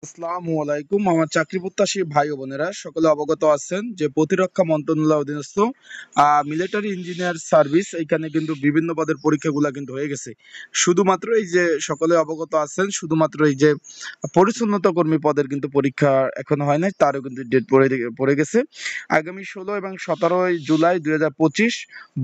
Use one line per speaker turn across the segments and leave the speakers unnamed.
আসসালামু আলাইকুম। আমার চাকরি প্রত্যাশী ভাই ও বোনেরা সকলে অবগত আছেন যে প্রতিরক্ষা মন্ত্রণালয় অধীনস্থ মিলিটারি ইঞ্জিনিয়ার সার্ভিস এখানে কিন্তু বিভিন্ন পদের পরীক্ষাগুলো কিন্তু হয়ে গেছে। শুধুমাত্র এই যে সকলে অবগত আছেন, শুধুমাত্র এই যে পরিচ্ছন্নতা কর্মী পদের কিন্তু পরীক্ষা এখনো হয় নাই, তারও কিন্তু ডেট পড়ে গেছে। আগামী 16 এবং 17 জুলাই 2025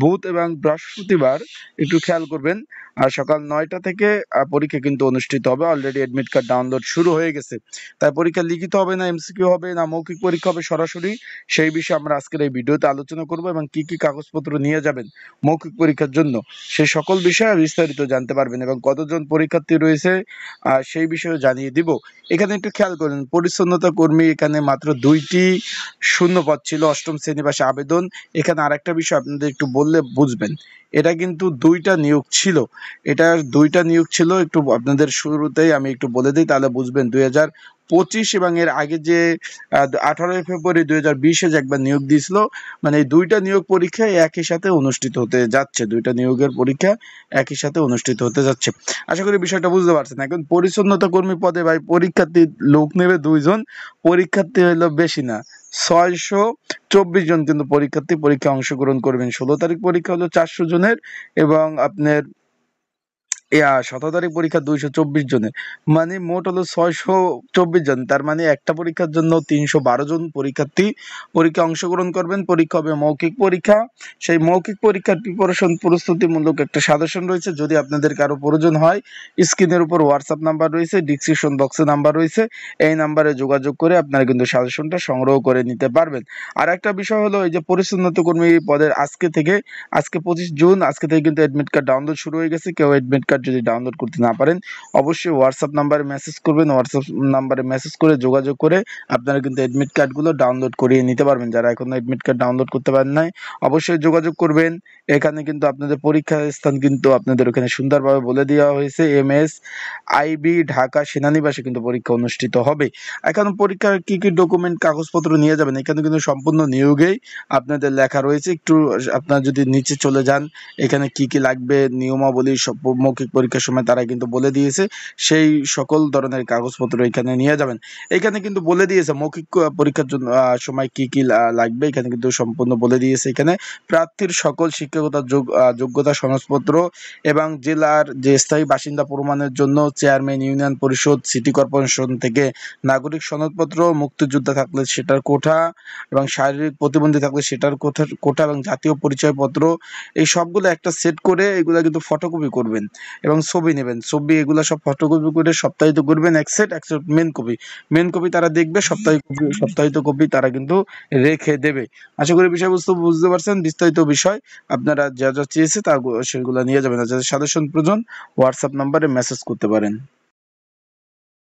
বুধ এবং বৃহস্পতিবার একটু খেয়াল করবেন। আর সকাল 9টা থেকে পরীক্ষা কিন্তু অনুষ্ঠিত হবে। অলরেডি অ্যাডমিট কার্ড ডাউনলোড শুরু হয়ে গেছে। তাই পরীক্ষা লিখিত হবে না এমসিকিউ হবে না মৌখিক পরীক্ষা হবে সরাসরি, সেই বিষয়ে আমরা আজকের এই ভিডিওতে আলোচনা করব এবং কি কি কাগজপত্র নিয়ে যাবেন মৌখিক পরীক্ষার জন্য সেই সকল বিষয়ে বিস্তারিত জানতে পারবেন এবং কতজন পরীক্ষার্থী রয়েছে সেই বিষয়ে জানিয়ে দিব। এখানে একটু খেয়াল করেন, পরিচ্ছন্নতা কর্মী এখানে মাত্র 2টি শূন্য পদ ছিল, 8ম শ্রেণী পাশে আবেদন। এখানে আরেকটা বিষয় আপনাদের একটু বললে বুঝবেন, এটা কিন্তু 2টা নিয়োগ ছিল। এটার 2টা নিয়োগ ছিল, একটু আপনাদের শুরুতেই আমি একটু বলে দিই তাহলে বুঝবেন। 2025 এবং এর আগে যে 18 ফেব্রুয়ারি 2020-এ যে একবার নিয়োগ দিয়েছিল, মানে এই 2টা নিয়োগ পরীক্ষা একই সাথে অনুষ্ঠিত হতে যাচ্ছে। 2টা নিয়োগের পরীক্ষা একই সাথে অনুষ্ঠিত হতে যাচ্ছে। আশা করি বিষয়টা বুঝতে পারছেন। এখন পরিচ্ছন্নতা কর্মী পদে ভাই পরীক্ষার্থী লোক নেবে 2 জন, পরীক্ষার্থী হলো বেশি না, 624 জন কিন্তু পরীক্ষায় অংশগ্রহণ করবেন। 16 তারিখ পরীক্ষা হলো 400 জনের এবং আপনার 17 তারিখ পরীক্ষা 224 জনের, মানে মোট হলো 624 জন। তার মানে একটা পরীক্ষার জন্য 312 জন পরীক্ষা অংশগ্রহণ করবেন। পরীক্ষা হবে মৌখিক পরীক্ষা। সেই মৌখিক পরীক্ষার প্রিপারেশন প্রস্তুতিমূলক একটা সাজেশন রয়েছে, যদি আপনাদের কারো প্রয়োজন হয় স্ক্রিনের উপর হোয়াটসঅ্যাপ নাম্বার রয়েছে, ডিসক্রিপশন বক্সে নাম্বার রয়েছে, এই নাম্বারে যোগাযোগ করে আপনারা কিন্তু সাজেশনটা সংগ্রহ করে নিতে পারবেন। আর একটা বিষয় হলো, এই যে পরিচ্ছন্নতা কর্মী পদের আজকে 25 জুন, আজকে থেকে কিন্তু অ্যাডমিট কার্ড ডাউনলোড শুরু হয়ে গেছে। কেউ অ্যাডমিট কার্ড যদি ডাউনলোড করতে না পারেন অবশ্যই হোয়াটসঅ্যাপ নাম্বারে মেসেজ করবেন। হোয়াটসঅ্যাপ নাম্বারে মেসেজ করে যোগাযোগ করে আপনারা কিন্তু অ্যাডমিট কার্ডগুলো ডাউনলোড করিয়ে নিতে পারবেন। যারা এখনো অ্যাডমিট কার্ড ডাউনলোড করতে পারেন নাই অবশ্যই যোগাযোগ করবেন। এখানে কিন্তু আপনাদের পরীক্ষার স্থান কিন্তু আপনাদের ওখানে সুন্দরভাবে বলে দেওয়া হয়েছে। MSIB ঢাকা সেনানিবাসে কিন্তু পরীক্ষা অনুষ্ঠিত হবে। এখন পরীক্ষার কি কি ডকুমেন্ট কাগজপত্র নিয়ে যাবেন এখানে কিন্তু সম্পূর্ণ নিয়োগেই আপনাদের লেখা রয়েছে। একটু আপনারা যদি নিচে চলে যান, এখানে কি কি লাগবে নিয়মাবলী সব মৌখিক পরীক্ষার সময় তারা কিন্তু বলে দিয়েছে। সেই সকল ধরনের কাগজপত্র এখানে নিয়ে যাবেন। এখানে কিন্তু বলে দিয়েছে মৌখিক পরীক্ষার জন্য সময় কি কি লাগবে, এখানে কিন্তু সম্পূর্ণ বলে দিয়েছে। এখানে প্রার্থীর সকল শিক্ষাগত যোগ্যতা সনদপত্র এবং জেলার যে স্থায়ী বাসিন্দা প্রমাণের জন্য চেয়ারম্যান, ইউনিয়ন পরিষদ, সিটি কর্পোরেশন থেকে নাগরিক সনদপত্র, মুক্তিযোদ্ধা থাকলে সেটার কোঠা এবং শারীরিক প্রতিবন্ধী থাকলে সেটার কোঠা এবং জাতীয় পরিচয়পত্র, এই সবগুলো একটা সেট করে এগুলা কিন্তু ফটোকপি করবেন এবং ছবি নেবেন। ছবি এগুলা সব ফটোকপি করে সপ্তাহিত করবেন এক সেট মেন কপি তারা দেখবে, সপ্তাহিত কপি তারা কিন্তু রেখে দেবে। আশা করি বিষয়বস্তু বুঝতে পারছেন। বিস্তারিত বিষয় আপনারা যা যা চেয়েছে তা সেগুলো নিয়ে যাবেন। যাদের সাজেশন প্রয়োজন হোয়াটসঅ্যাপ নাম্বারে মেসেজ করতে পারেন।